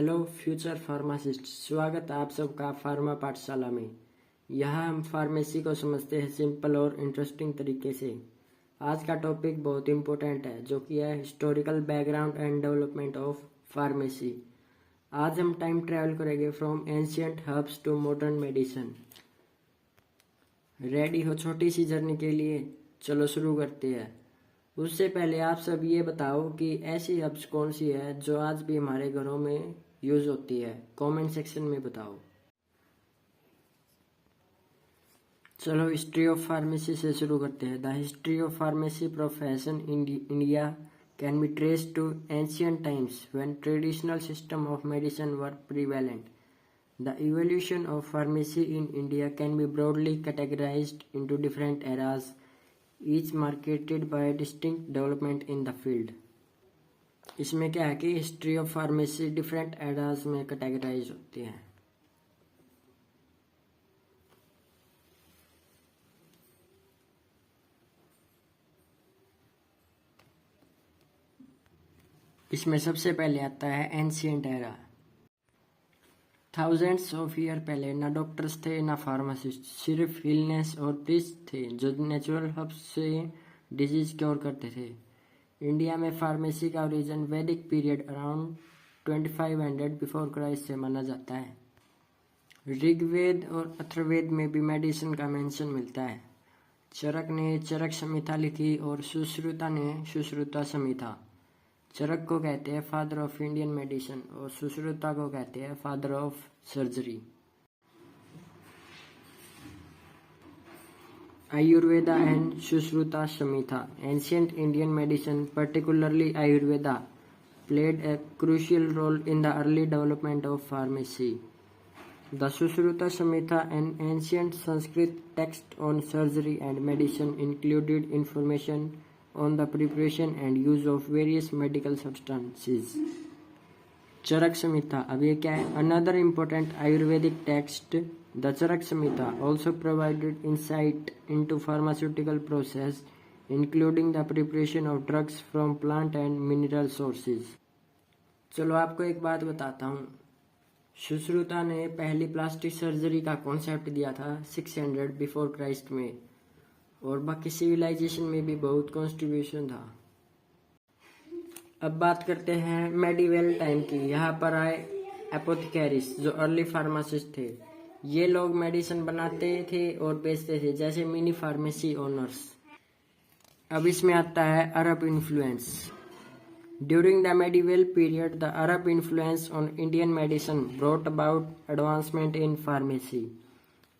Hello future pharmacist, स्वागत है आप सबका फार्मा पाठशाला में। यहाँ हम फार्मेसी को समझते हैं सिंपल और इंटरेस्टिंग तरीके से। आज का टॉपिक बहुत इम्पोर्टेंट है, जो कि है historical background and development of pharmacy. आज हम टाइम ट्रैवल करेंगे from ancient herbs to modern medicine. Ready हो छोटी सी जर्नी के लिए? चलो शुरू करते हैं। उससे पहले आप सब ये बताओ कि ऐसी हर्ब्स कौन सी है जो आज भी हमारे घरों में यूज होती है। कमेंट सेक्शन में बताओ। चलो हिस्ट्री ऑफ फार्मेसी से शुरू करते हैं। The history of pharmacy profession in India can be traced to ancient times when traditional system of medicine were prevalent. The evolution of pharmacy in India can be broadly categorized into different eras, each marked by distinct development in the field. इसमें क्या है कि history of pharmacy different eras में categorise होती है। इसमें सबसे पहले आता है ancient era. Thousands of year पहले ना डॉक्टर्स थे ना फार्मासिस्ट, सिर्फ हिलनेस और प्रीस्ट थे जो नेचुरल हर्ब्स से डिजीज क्योर करते थे। इंडिया में फार्मेसी का ओरिजिन वैदिक पीरियड अराउंड 2500 बिफोर क्राइस्ट से माना जाता है। ऋग्वेद और अथर्ववेद में भी मेडिसिन का मेंशन मिलता है। चरक ने चरक संहिता लिखी और सुश्रुता ने सुश्रुता संहिता। चरक को कहते हैं फादर ऑफ इंडियन मेडिसिन और सुश्रुता को कहते हैं father of surgery. Ayurveda and Sushruta Samhita. Ancient Indian medicine, particularly Ayurveda, played a crucial role in the early development of pharmacy. The Sushruta Samhita, an ancient Sanskrit text on surgery and medicine, included information on the preparation and use of various medical substances. चरक संहिता, अब ये क्या है? Another important Ayurvedic text, the Charak Samhita, also provided insight into pharmaceutical process, including the preparation of drugs from plant and mineral sources. चलो आपको एक बात बताता हूँ। सुश्रुता ने पहली प्लास्टिक सर्जरी का कॉन्सेप्ट दिया था 600 बिफोर क्राइस्ट में, और बाकी सिविलाइजेशन में भी बहुत कॉन्ट्रीब्यूशन था। अब बात करते हैं मेडिवल टाइम की। यहाँ पर आए एपोथिकेरिस, जो अर्ली फार्मासिस्ट थे। ये लोग मेडिसिन बनाते थे और बेचते थे, जैसे मिनी फार्मेसी ओनर्स। अब इसमें आता है Arab influence. During the medieval period the Arab influence on Indian medicine brought about advancement in pharmacy.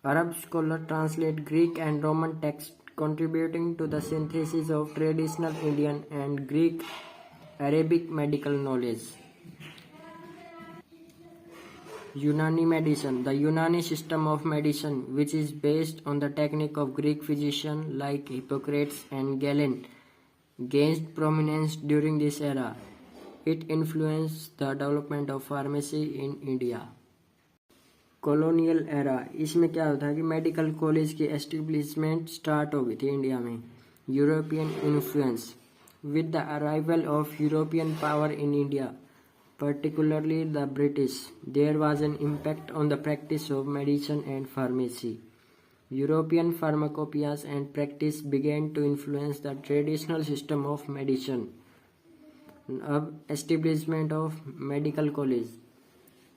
Arab scholars translate Greek and Roman texts, contributing to the synthesis of traditional Indian and Greek Arabic medical knowledge. Unani medicine. The Unani system of medicine, which is based on the technique of Greek physicians like Hippocrates and Galen, gained prominence during this era. It influenced the development of pharmacy in India. Colonial era, इसमें क्या होता है कि medical college की establishment start हो गई थी India में। European influence. With the arrival of European power in India, particularly the British, there was an impact on the practice of medicine and pharmacy. European pharmacopoeias and practice began to influence the traditional system of medicine. अब establishment of medical college.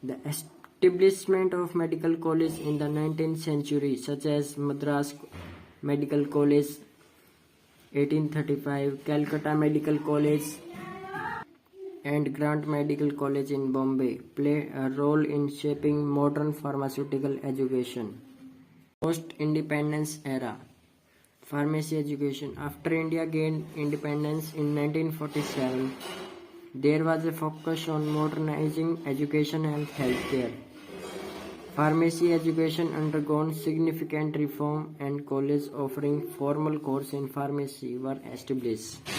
The establishment of medical college in the 19th century, such as Madras Medical College 1835, Calcutta Medical College and Grant Medical College in Bombay, played a role in shaping modern pharmaceutical education. Post-independence era. Pharmacy education. After India gained independence in 1947, there was a focus on modernizing education and healthcare. Pharmacy education undergone significant reform and colleges offering formal course in pharmacy were established.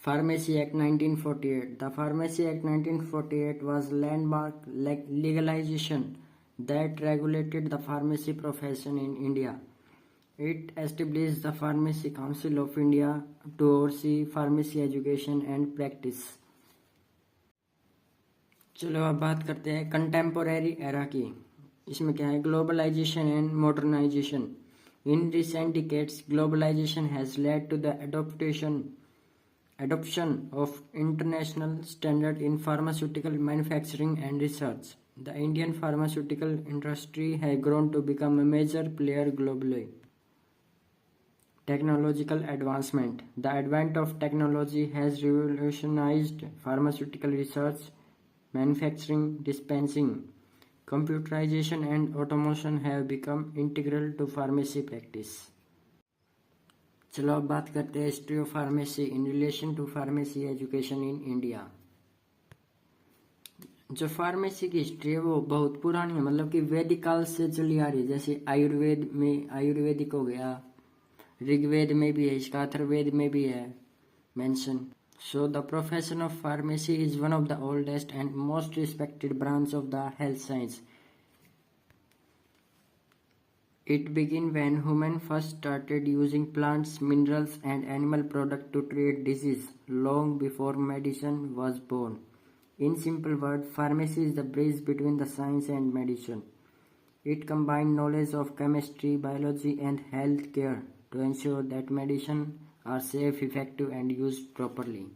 Pharmacy Act 1948. The Pharmacy Act 1948 was landmark legalization that regulated the pharmacy profession in India. It established the Pharmacy Council of India to oversee pharmacy education and practice. चलो अब बात करते हैं contemporary era की। इसमें क्या है, globalization and modernization. In recent decades globalization has led to the adoption of international standard in pharmaceutical manufacturing and research. The Indian pharmaceutical industry has grown to become a major player globally. Technological advancement. The advent of technology has revolutionized pharmaceutical research, manufacturing, dispensing. Computerization and automation have become integral to pharmacy practice. चलो अब बात करते हैं history of pharmacy in relation to pharmacy education in India. जो pharmacy की history है वो बहुत पुरानी है, मतलब कि वैदिक काल से चली आ रही है। जैसे आयुर्वेद में आयुर्वेदिक हो गया, ऋग्वेद में भी है, इसका अथर्ववेद में भी है mention. So the profession of pharmacy is one of the oldest and most respected branch of the health science. It began when humans first started using plants, minerals, and animal products to treat disease, long before medicine was born. In simple words, pharmacy is the bridge between the science and medicine. It combines knowledge of chemistry, biology, and health care to ensure that medicine are safe, effective, and used properly.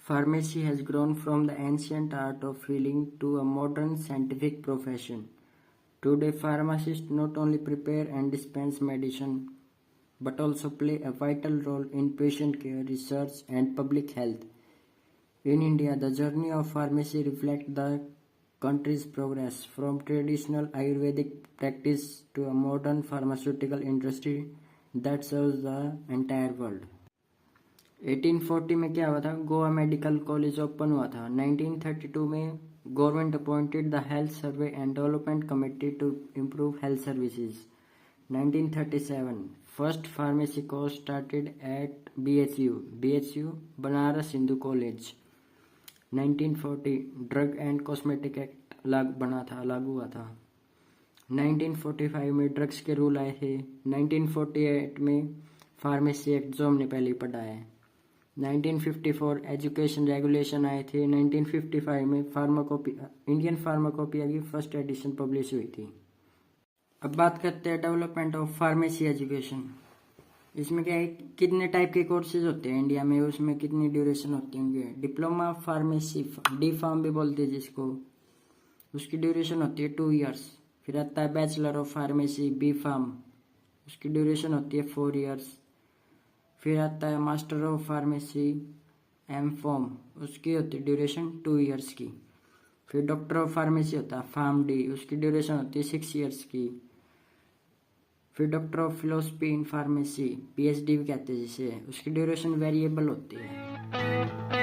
Pharmacy has grown from the ancient art of healing to a modern scientific profession. Today, pharmacists not only prepare and dispense medicine, but also play a vital role in patient care, research, and public health. In India, the journey of pharmacy reflects the country's progress from traditional Ayurvedic practice to a modern pharmaceutical industry that serves the entire world. 1840 में क्या हुआ था, Goa medical college open हुआ था। 1932 में government appointed the health survey and development committee to improve health services. 1937 first pharmacy course started at BHU Banaras Hindu college. 1940 drug and cosmetic act लागू हुआ था। 1945 में ड्रग्स के रूल आए थे। 1948 में फार्मेसी एक्ट जो हमने पहले पढ़ा है। 1954 एजुकेशन रेगुलेशन आए थे। 1955 में इंडियन फार्माकोपिया की फर्स्ट एडिशन पब्लिश हुई थी। अब बात करते हैं डेवलपमेंट ऑफ फार्मेसी एजुकेशन। इसमें क्या है, कितने टाइप के कोर्सेज होते हैं इंडिया में, उसमें कितनी ड्यूरेशन होती होंगे। डिप्लोमा फार्मेसी, डी फार्म भी बोलते हैं जिसको, उसकी ड्यूरेशन होती है 2 ईयर्स। फिर आता है bachelor of pharmacy, B pharm, उसकी ड्यूरेशन होती है 4 ईयर्स। फिर आता है master of pharmacy, M pharm, उसकी होती है ड्यूरेशन 2 ईयर्स की। फिर डॉक्टर ऑफ फार्मेसी होता है फार्म डी, उसकी ड्यूरेशन होती है 6 ईयर्स की। फिर doctor of philosophy in pharmacy, PhD भी कहते हैं जिसे, उसकी ड्यूरेशन वेरिएबल होती है।